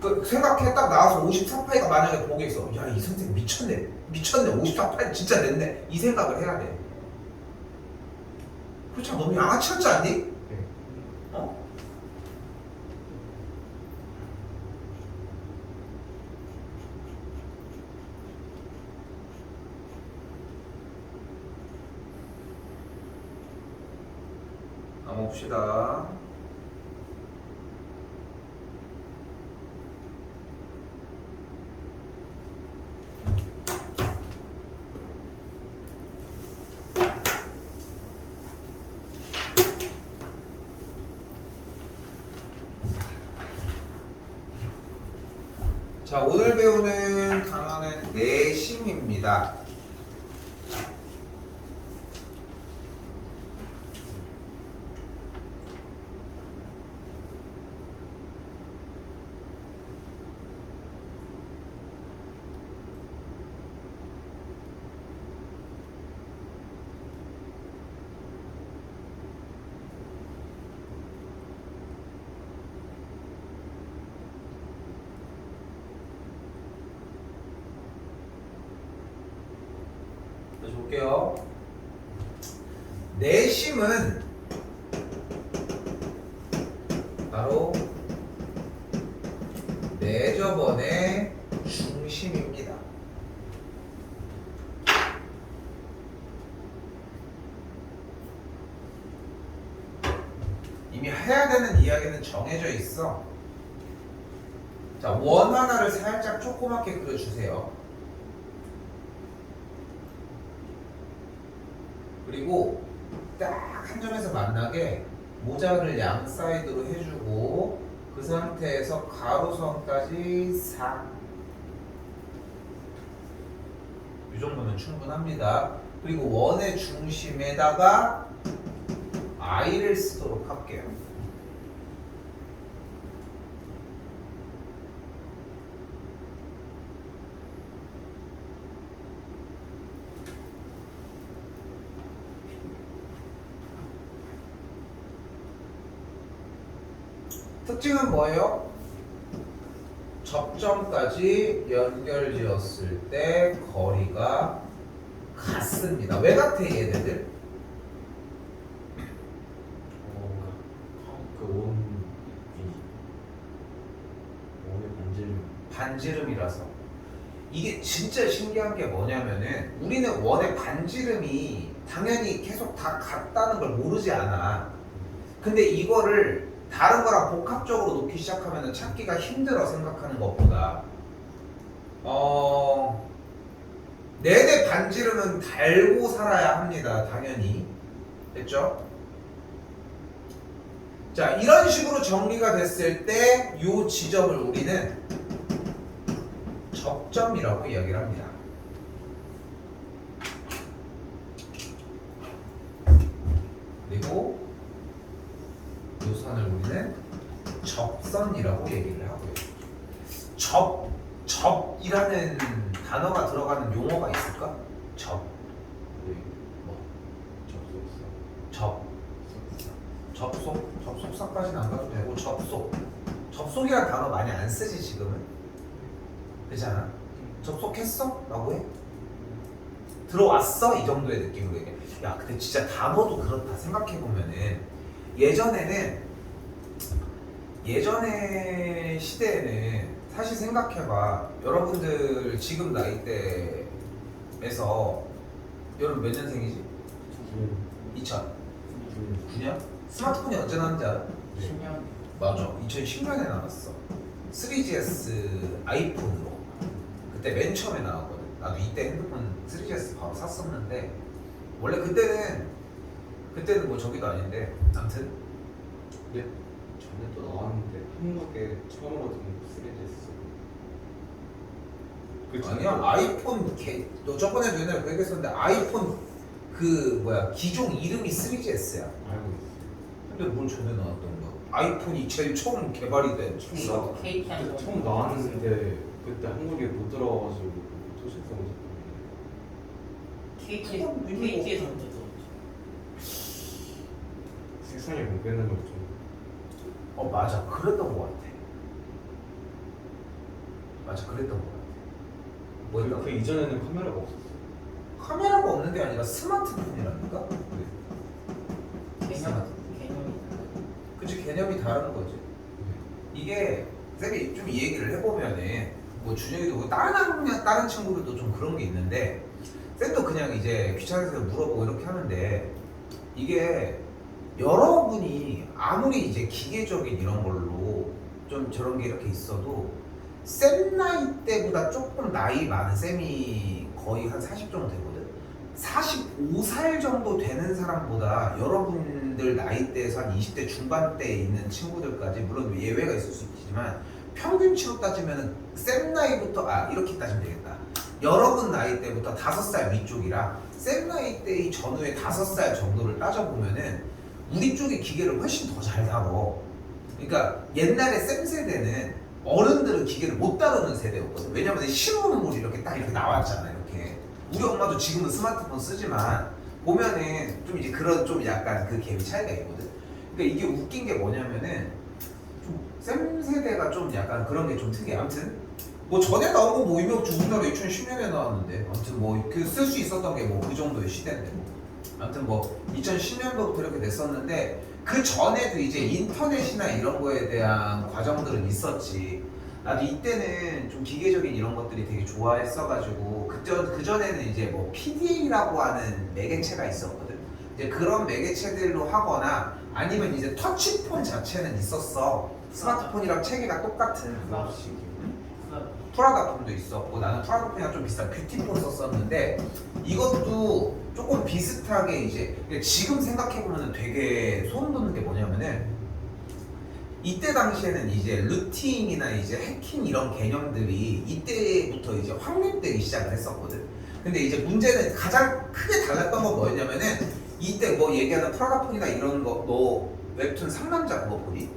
그 생각해. 딱 나와서 54파이가 만약에 보게 있어. 야, 이 선생님 미쳤네. 54파이 진짜 냈네. 이 생각을 해야 돼. 그렇지 않아? 너무 양아치 같지 않니? 한번 봅시다. 자, 오늘 배우는 단어는 내심입니다. 다시 볼게요. 내심은 바로 내저번의 중심입니다. 이미 해야 되는 이야기는 정해져 있어. 자, 원 하나를 살짝 조그맣게 그려주세요. 그리고 딱 한 점에서 만나게 모자를 양 사이드로 해주고 그 상태에서 가로선까지 4. 이 정도면 충분합니다. 그리고 원의 중심에다가 i를 쓰도록 할게요. 특징은 뭐예요? 접점까지 연결지었을 때 거리가 같습니다. 왜 같아 얘네들? 원의 반지름이라서. 이게 진짜 신기한 게 뭐냐면은 우리는 원의 반지름이 당연히 계속 다 같다는 걸 모르지 않아. 근데 이거를 다른 거랑 복합적으로 놓기 시작하면 찾기가 힘들어. 생각하는 것보다 내내 반지름은 달고 살아야 합니다. 당연히. 됐죠? 자, 이런 식으로 정리가 됐을 때 이 지점을 우리는 접점이라고 이야기를 합니다. 그리고 이 선을 우리는 접선이라고 얘기를 하고요. 접이라는 단어가 들어가는 용어가 있을까? 접속사까지는 안 가도 되고 접속이라는 단어 많이 안 쓰지 지금은. 그렇잖아. 접속했어? 라고 해? 들어왔어? 이 정도의 느낌으로 얘기해. 야, 근데 진짜 단어도 그렇다. 생각해보면은 예전에 시대에는 사실 생각해봐. 여러분들 지금 나이대에서 여러분 몇 년생이지? 2009년? 스마트폰이 언제 나왔는지 알아? 10년. 맞아. 2010년에 나왔어. 3GS 아이폰으로. 그때 맨 처음에 나왔거든. 나도 이때 핸드폰 3GS 바로 샀었는데 원래 그때는 뭐 저기도 아닌데 아무튼 전에 또 나왔는데 한국에 처음으로 든 3GS. 아니야. 아이폰 너 저번에도 옛날에 그 얘기했었는데 아이폰 기종 이름이 3GS야. 알고 있어요. 근데 뭘 전에 나왔던 거야? 아이폰이 제일 처음 개발이 된 친구가. KT 그때 처음 나왔는데 그때 한국에 못 들어와가지고 토실성 KT에서 먼저 세상에 못 빼는 걸 좀. 맞아. 그랬던 것 같아. 맞아. 그랬던 것 같아. 뭐였다? 그 이전에는 카메라가 없었어. 카메라가 없는 게 아니라 스마트폰이라니까? 개념이 그치, 개념이 다른 거지. 이게 쌤이 좀 이 얘기를 해보면은 뭐 준혁이도 뭐 다른 친구들도 좀 그런 게 있는데 쌤도 그냥 이제 귀찮아서 물어보고 이렇게 하는데 이게 여러분이 아무리 이제 기계적인 이런 걸로 좀 저런 게 이렇게 있어도 쌤 나이 때보다 조금 나이 많은 쌤이 거의 한 40 정도 되거든. 45살 정도 되는 사람보다 여러분들 나이대에서 한 20대 중반대에 있는 친구들까지, 물론 예외가 있을 수 있지만 평균치로 따지면 쌤 나이부터 이렇게 따지면 되겠다. 여러분 나이대부터 5살 위쪽이라 쌤 나이대의 전후의 5살 정도를 따져보면은 우리 쪽의 기계를 훨씬 더 잘 다뤄. 그러니까 옛날에 쌤 세대는 어른들은 기계를 못 다루는 세대였거든. 왜냐면 신문물이 이렇게 딱 이렇게 나왔잖아. 이렇게 우리 엄마도 지금은 스마트폰 쓰지만 보면은 좀 이제 그런 좀 약간 그 갭이 차이가 있거든. 그러니까 이게 웃긴 게 뭐냐면은 좀 쌤 세대가 좀 약간 그런 게 좀 특이해. 아무튼 뭐 전에 나온 거 뭐 이명주 우리나라 2010년에 나왔는데 아무튼 뭐 그 쓸 수 있었던 게 뭐 그 정도의 시대인데 뭐 아무튼 뭐 2010년도부터 이렇게 됐었는데 그 전에도 이제 인터넷이나 이런 거에 대한 과정들은 있었지. 나도 이때는 좀 기계적인 이런 것들이 되게 좋아했어가지고 그 전에는 이제 뭐 PDA라고 하는 매개체가 있었거든. 이제 그런 매개체들로 하거나 아니면 이제 터치폰 자체는 있었어. 스마트폰이랑 체계가 똑같은 프라다폰도 있었고, 나는 프라다폰이랑 좀 비싼 뷰티폰 썼었는데 이것도 조금 비슷하게 이제 지금 생각해보면 되게 소름 돋는 게 뭐냐면은 이때 당시에는 이제 루팅이나 이제 해킹 이런 개념들이 이때부터 이제 확립되기 시작을 했었거든. 근데 이제 문제는 가장 크게 달랐던 건 뭐였냐면은 이때 뭐 얘기하는 프라다폰이나 이런 거 너 웹툰 상남자 그거 보니?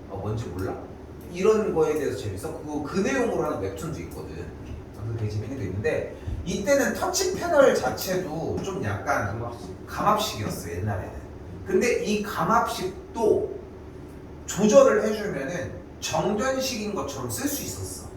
뭔지 몰라? 이런 거에 대해서 재밌어? 그 내용으로 하는 웹툰도 있거든. 그래서 되게 재밌는 게 있는데 이때는 터치 패널 자체도 좀 약간 감압식이었어 옛날에는. 근데 이 감압식도 조절을 해주면은 정전식인 것처럼 쓸 수 있었어.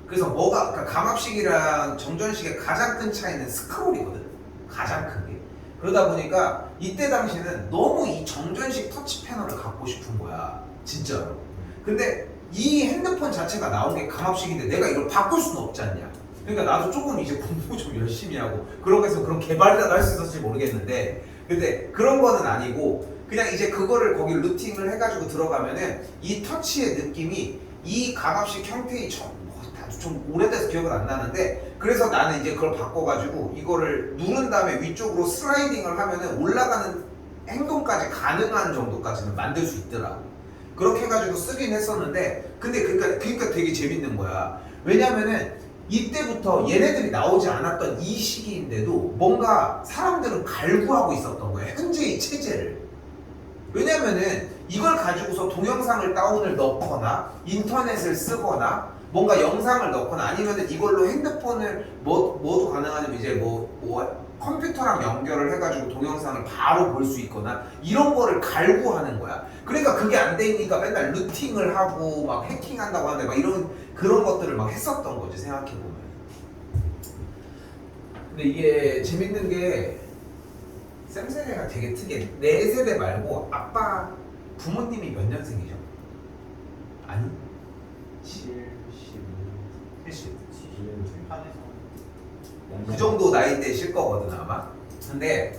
그래서 그러니까 감압식이랑 정전식의 가장 큰 차이는 스크롤이거든. 가장 큰 게. 그러다 보니까 이때 당시는 너무 이 정전식 터치 패널을 갖고 싶은 거야. 진짜로. 근데 이 핸드폰 자체가 나온 게 감압식인데 내가 이걸 바꿀 수는 없지 않냐. 그러니까 나도 조금 이제 공부 좀 열심히 하고 그런 거에서 그런 개발이라도 할 수 있었을지 모르겠는데 근데 그런 거는 아니고 그냥 이제 그거를 거기 루팅을 해가지고 들어가면은 이 터치의 느낌이 이 감압식 형태의 좀 오래돼서 기억은 안 나는데 그래서 나는 이제 그걸 바꿔가지고 이거를 누른 다음에 위쪽으로 슬라이딩을 하면은 올라가는 행동까지 가능한 정도까지는 만들 수 있더라고. 그렇게 해가지고 쓰긴 했었는데 근데 그러니까 되게 재밌는 거야. 왜냐면은 이때부터 얘네들이 나오지 않았던 이 시기인데도 뭔가 사람들은 갈구하고 있었던 거야. 현재의 체제를. 왜냐면은 이걸 가지고서 동영상을 다운을 넣거나 인터넷을 쓰거나 뭔가 영상을 넣거나 아니면은 이걸로 핸드폰을 뭐도 가능하냐면 이제 뭐 컴퓨터랑 연결을 해가지고 동영상을 바로 볼 수 있거나 이런 거를 갈구하는 거야. 그러니까 그게 안 되니까 맨날 루팅을 하고 막 해킹한다고 하는데 막 이런 그런 것들을 막 했었던 거지 생각해 보면. 근데 이게 재밌는 게 쌤 세대가 되게 특이해. 내 세대 말고 아빠 부모님이 몇 년생이죠? 아니 70. 그 정도 나이대실 거거든 아마. 근데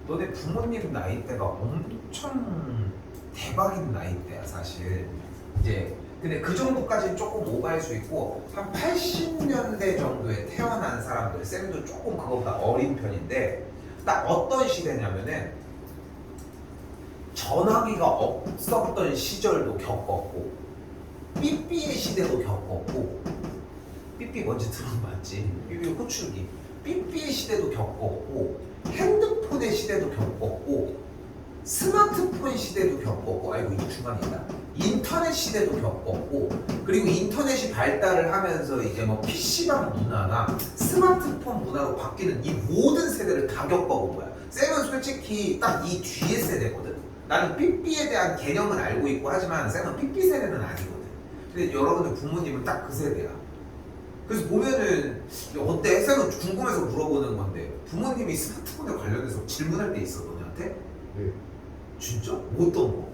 너네 부모님 나이대가 엄청 대박인 나이대야 사실. 이제 근데 그 정도까지는 조금 오버할 수 있고 한 80년대 정도에 태어난 사람들 쌤도 조금 그거보다 어린 편인데 딱 어떤 시대냐면은 전화기가 없었던 시절도 겪었고 삐삐의 시대도 겪었고 삐삐 뭔지 들어봤지? 삐삐 호출기 삐삐의 시대도 겪었고 핸드폰의 시대도 겪었고 스마트폰 시대도 겪었고 아이고 이 중간에 있다 인터넷 시대도 겪었고 그리고 인터넷이 발달을 하면서 이제 뭐 PC방 문화나 스마트폰 문화로 바뀌는 이 모든 세대를 다 겪어본 거야. 쌤은 솔직히 딱 이 뒤에 세대거든. 나는 삐삐에 대한 개념은 알고 있고 하지만 쌤은 삐삐 세대는 아니거든. 근데 여러분들 부모님은 딱 그 세대야. 그래서 보면은 어때? 쌤은 궁금해서 물어보는 건데 부모님이 스마트폰에 관련해서 질문할 때 있어 너네한테? 네. 진짜? 뭐 어떤 거?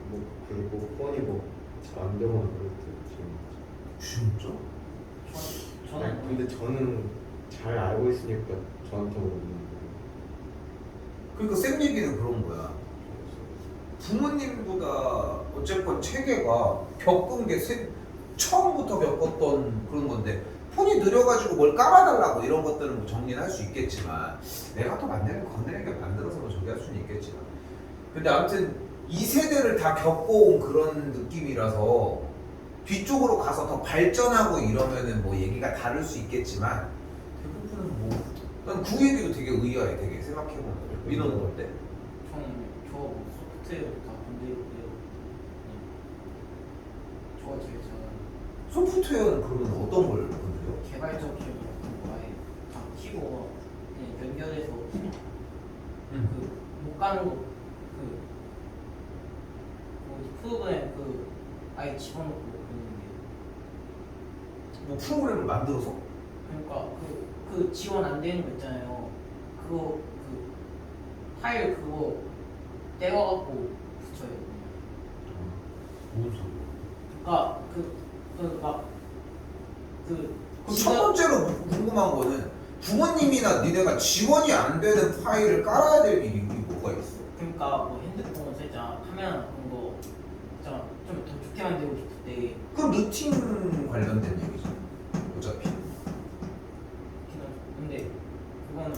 뭐 그리고 폰이 뭐 잘 안 되거나 그럴 때 지금. 진짜? 저는 근데 저는 잘 알고 있으니까 저한테 오는 거예요. 그러니까 쌤 얘기는 그런 거야. 부모님보다 어쨌건 체계가 겪은 게 처음부터 겪었던 그런 건데 폰이 느려가지고 뭘 깔아달라고 이런 것들은 뭐 정리는 할 수 있겠지만 내가 또 건드리게 만들어서 뭐 저기 할 수는 있겠지만 근데 아무튼 이 세대를 다 겪어온 그런 느낌이라서 뒤쪽으로 가서 더 발전하고 이러면은 뭐 얘기가 다를 수 있겠지만 대부분은 뭐 난 그 얘기도 되게 의아해 되게 생각해보면 민호는 어때? 저는 저 소프트웨어 다 건드리고요. 저가 제일 잘 소프트웨어는 그러면 어떤 걸 건드려? 개발적 기술을 같은 거 아예 다 키고 그냥 연결해서 못 가는 그 프로그램 아예 집어넣고 그러는 뭐 프로그램을 만들어서? 게 그러니까 그 지원 안 되는 거 있잖아요. 그거 파일 그거 떼어갖고 붙여요. 무슨 소리야? 그러니까 그럼 첫 번째로 궁금한 거는 부모님이나 니네가 지원이 안 되는 파일을 깔아야 될 일이 뭐가 있어? 그러니까 뭐 핸드폰 살짝 카메라 그런 거 진짜 좀 더 좋게 만들고 싶을 때 그럼 루팅 관련된 얘기죠. 어차피. 근데 그거는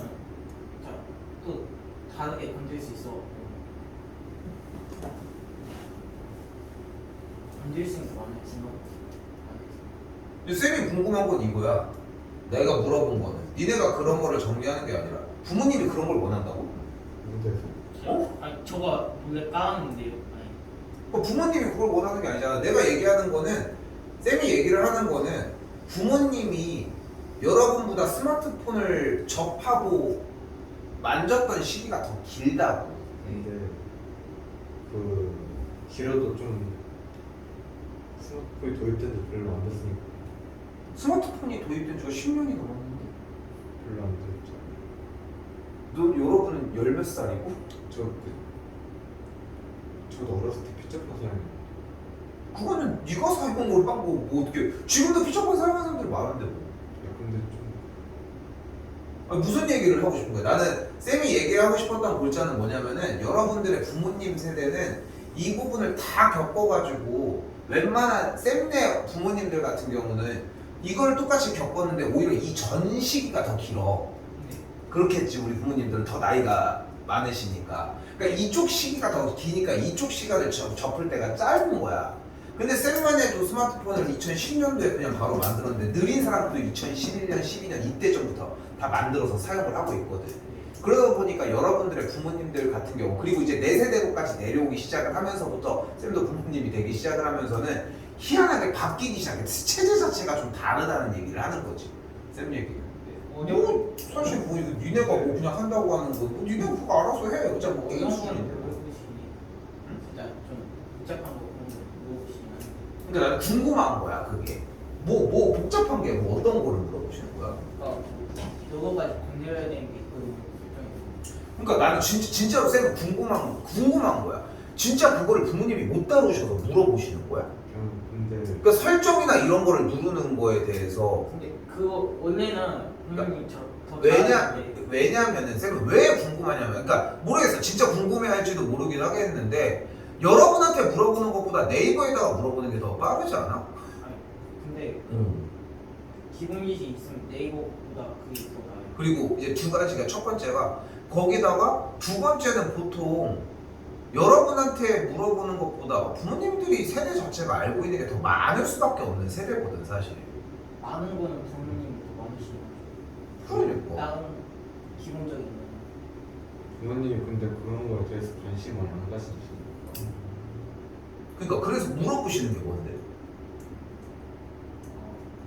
또 다르게 건들 수 있어. 건들 수 있는 게 많아지만 근데 쌤이 궁금한 건 이거야. 내가 물어본 거는 니네가 그런 거를 정리하는 게 아니라 부모님이 그런 걸 원한다고? 근데 아니 저가 몰래 까놨는데요. 아니. 그 부모님이 그걸 원하는 게 아니잖아. 내가 얘기하는 거는 쌤이 얘기를 하는 거는 부모님이 여러분보다 스마트폰을 접하고 만졌던 시기가 더 길다고. 근데 그 길어도 좀 스마트폰이 도입된 지 별로 안 됐으니까 스마트폰이 도입된 지가 10년이 넘었는데 별로 안 됐죠. 너 여러분은 열 몇 살이고? 저도 어렸을 때 피처폰 사용. 그거는 네가 사용한 걸 딴거 뭐 어떻게 지금도 피처폰 사용하는 사람들이 많은데 뭐. 야 근데 좀 아니, 무슨 얘기를 하고 싶은 거야? 나는 쌤이 얘기하고 싶었던 골자는 뭐냐면은 여러분들의 부모님 세대는 이 부분을 다 겪어가지고 웬만한 쌤네 부모님들 같은 경우는 이걸 똑같이 겪었는데 오히려 이 전 시기가 더 길어. 그렇겠지. 우리 부모님들은 더 나이가 많으시니까. 그러니까 이쪽 시기가 더 기니까 이쪽 시간을 접을 때가 짧은 거야. 근데 쌤만 해도 스마트폰을 2010년도에 그냥 바로 만들었는데 느린 사람도 2011년, 12년 이때 전부터 다 만들어서 사용을 하고 있거든. 그러다 보니까 여러분들의 부모님들 같은 경우 그리고 이제 내 세대로까지 내려오기 시작을 하면서부터 쌤도 부모님이 되기 시작을 하면서는 희한하게 바뀌기 시작해. 체제 자체가 좀 다르다는 얘기를 하는 거지. 쌤 얘기는. 뭐 사실 뭐 이거 니네가 뭐 그냥 한다고 하는 거 뭐 니네가 그거 알아서 해. 어차피 뭐 게임 수준인데. 진짜 좀 복잡한 거 그런 거 물어보시면. 그러니까 나는 궁금한 거야 그게. 뭐 복잡한 게 뭐 어떤 거를 물어보시는 거야? 여러 가지 건드려야 되는 게 있거든요. 그러니까 나는 진짜로 쌤은 궁금한 거야. 진짜 그거를 부모님이 못 다루셔서 물어보시는 거야? 근데 그러니까 설정이나 이런 거를 누르는 거에 대해서 근데 그거 원래는 부모님이 더 왜냐면은 쌤은 왜 궁금하냐면 그러니까 모르겠어. 진짜 궁금해할지도 모르긴 하겠는데 여러분한테 물어보는 것보다 네이버에다가 물어보는 게 더 빠르지 않아? 아니, 근데 기본 지식이 있으면 네이버보다 그게 더 나아요. 그리고 이제 두 가지가 첫 번째가 거기다가 두 번째는 보통 여러분한테 물어보는 것보다 부모님들이 세대 자체가 알고 있는 게 더 많을 수밖에 없는 세대거든 사실. 많은 거는 부모님이 더 많으시죠. 그러니까. 다른 기본적인 거. 부모님이 근데 그런 거에 대해서 관심을 안 가지시니까 그러니까 그래서 물어보시는 게 뭔데?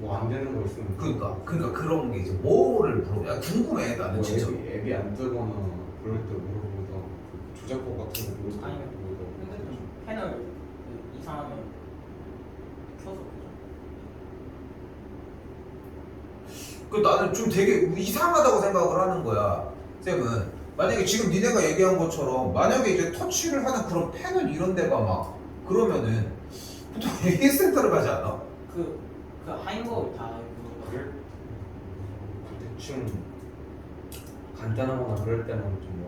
뭐 안 되는 거 있으면 그러니까 그런 게 이제 뭐를 물어봐. 궁금해 나는 뭐 진짜. 앱이 안 뜨거나 그럴 때 물어보다 그 조작법 같은 거 모를 때 아니요. 물어보다 핸드폰 패널 이상하면 켜서 그죠. 그 나는 좀 되게 이상하다고 생각을 하는 거야. 쌤은 만약에 지금 니네가 얘기한 것처럼 만약에 이제 터치를 하는 그런 패널 이런 데가 막 그러면은 보통 AS센터를 가지 않아? 그 하인 거다 그래? 대충 간단하거나 그럴 때만 좀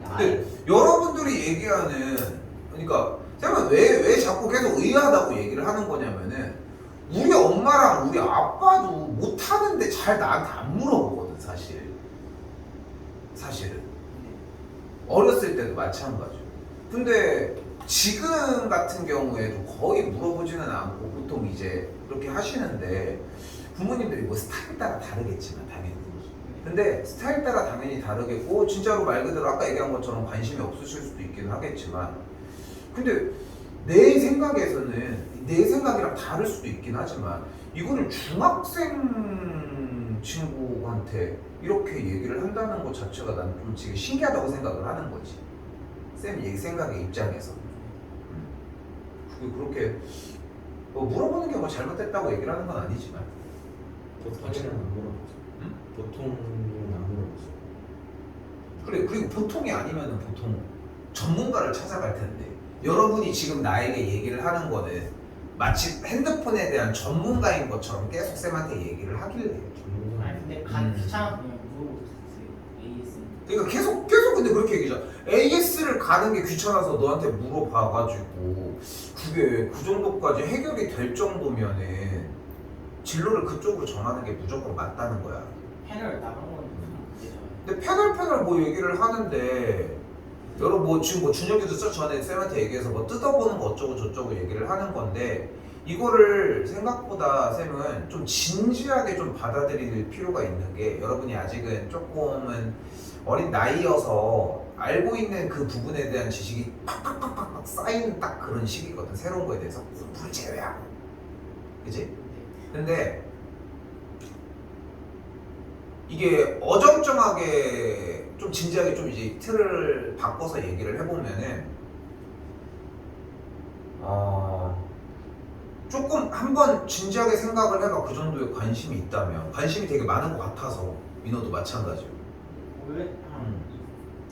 어려워. 근데 여러분들이 얘기하는 그러니까 쌤은 왜 자꾸 계속 의아하다고 얘기를 하는 거냐면은 우리 엄마랑 우리 아빠도 못하는데 잘 나한테 안 물어보거든 사실은 어렸을 때도 마찬가지고. 근데 지금 같은 경우에도 거의 물어보지는 않고 보통 이제 그렇게 하시는데 부모님들이 뭐 스타일 따라 다르겠지만 당연히. 근데 스타일 따라 당연히 다르겠고 진짜로 말 그대로 아까 얘기한 것처럼 관심이 없으실 수도 있긴 하겠지만 근데 내 생각에서는 내 생각이랑 다를 수도 있긴 하지만 이거는 중학생 친구한테 이렇게 얘기를 한다는 것 자체가 난 좀 되게 신기하다고 생각을 하는 거지. 쌤 생각의 입장에서. 그렇게 뭐 물어보는 게 뭐 잘못됐다고 얘기를 하는 건 아니지만 보통은 안 물어보죠. 응? 보통은 안 물어보죠. 그래 그리고 보통이 아니면은 보통 전문가를 찾아갈 텐데 여러분이 지금 나에게 얘기를 하는 거는 마치 핸드폰에 대한 전문가인 것처럼 계속 쌤한테 얘기를 하길래 아니 근데 귀찮아서 그냥 물어보셨어요. AS. 그러니까 계속 근데 그렇게 얘기하자. AS를 가는 게 귀찮아서 너한테 물어봐가지고 그게 그 정도까지 해결이 될 정도면은 진로를 그쪽으로 정하는 게 무조건 맞다는 거야. 패널 나간 거는 되잖아요. 근데 패널 뭐 얘기를 하는데 여러 뭐 지금 뭐 준혁이도 전에 쌤한테 얘기해서 뭐 뜯어보는 거 어쩌고 저쩌고 얘기를 하는 건데 이거를 생각보다 쌤은 좀 진지하게 좀 받아들일 필요가 있는 게 여러분이 아직은 조금은 어린 나이여서 알고 있는 그 부분에 대한 지식이 팍팍팍팍 쌓이는 딱 그런 시기거든. 새로운 거에 대해서 공부를 제외하고, 그지? 근데 이게 어정쩡하게 좀 진지하게 좀 이제 틀을 바꿔서 얘기를 해보면은 조금 한번 진지하게 생각을 해봐. 그 정도의 관심이 있다면 관심이 되게 많은 것 같아서 민호도 마찬가지고 원래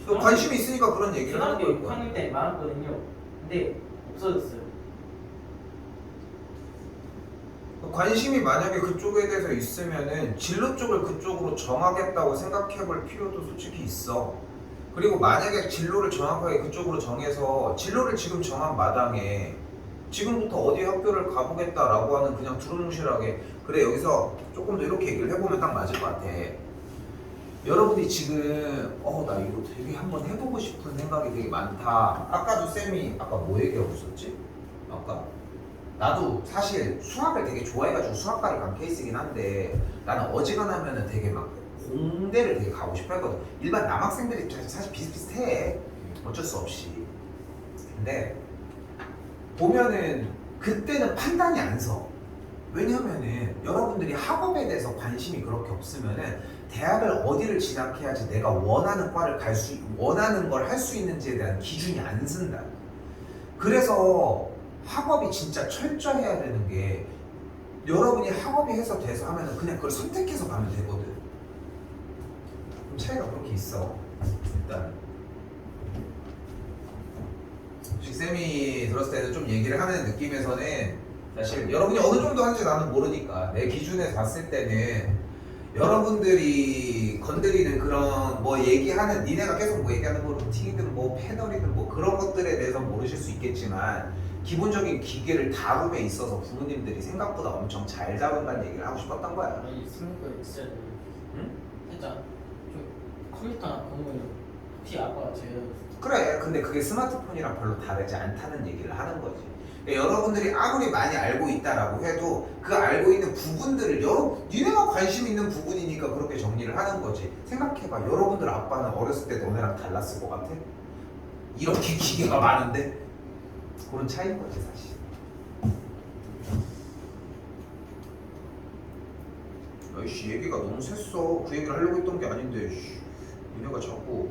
또 관심이 있으니까 그런 얘기를 하는 중학교 거야. 6학년 때 많았거든요. 근데 없어졌어요. 관심이 만약에 그쪽에 대해서 있으면은 진로 쪽을 그쪽으로 정하겠다고 생각해 볼 필요도 솔직히 있어. 그리고 만약에 진로를 정확하게 그쪽으로 정해서 진로를 지금 정한 마당에 지금부터 어디 학교를 가보겠다라고 하는 그냥 두루뭉실하게 그래 여기서 조금 더 이렇게 얘기를 해보면 딱 맞을 것 같아. 여러분이 지금 나 이거 되게 한번 해보고 싶은 생각이 되게 많다. 아까도 쌤이 아까 뭐 얘기하고 있었지? 아까 나도 사실 수학을 되게 좋아해가지고 수학과를 간 케이스긴 한데 나는 어지간하면은 되게 막 공대를 되게 가고 싶어 했거든. 일반 남학생들이 사실 비슷비슷해. 어쩔 수 없이. 근데 보면은 그때는 판단이 안 서. 왜냐면은 여러분들이 학업에 대해서 관심이 그렇게 없으면은 대학을 어디를 진학해야지 내가 원하는 과를 원하는 걸 할 수 있는지에 대한 기준이 안 쓴다. 그래서 학업이 진짜 철저해야 되는 게 여러분이 학업이 해서 돼서 하면은 그냥 그걸 선택해서 가면 되거든. 좀 차이가 그렇게 있어. 일단 쌤이 들었을 때는 좀 얘기를 하는 느낌에서는 사실 여러분이 어느 정도 하는지 나는 모르니까 내 기준에서 봤을 때는 여러분들이 건드리는 그런 뭐 얘기하는 니네가 계속 뭐 얘기하는 뭐 루틴이든 뭐 패널이든 뭐 그런 것들에 대해서 모르실 수 있겠지만 기본적인 기계를 다룸에 있어서 부모님들이 생각보다 엄청 잘 다룬다는 얘기를 하고 싶었던 거야. 아니 스무고개 있어야 돼. 응? 살짝 좀 컴퓨터나 그런 거는 혹시 아빠가 제가 그래. 근데 그게 스마트폰이랑 별로 다르지 않다는 얘기를 하는 거지. 그러니까 여러분들이 아무리 많이 알고 있다라고 해도 그 알고 있는 부분들을 니네가 관심 있는 부분이니까 그렇게 정리를 하는 거지. 생각해봐. 여러분들 아빠는 어렸을 때 너네랑 달랐을 것 같아? 이렇게 기계가 많은데? 그런 차이인 거지 사실. 아이씨 얘기가 너무 샜어. 그 얘기를 하려고 했던 게 아닌데 니네가 자꾸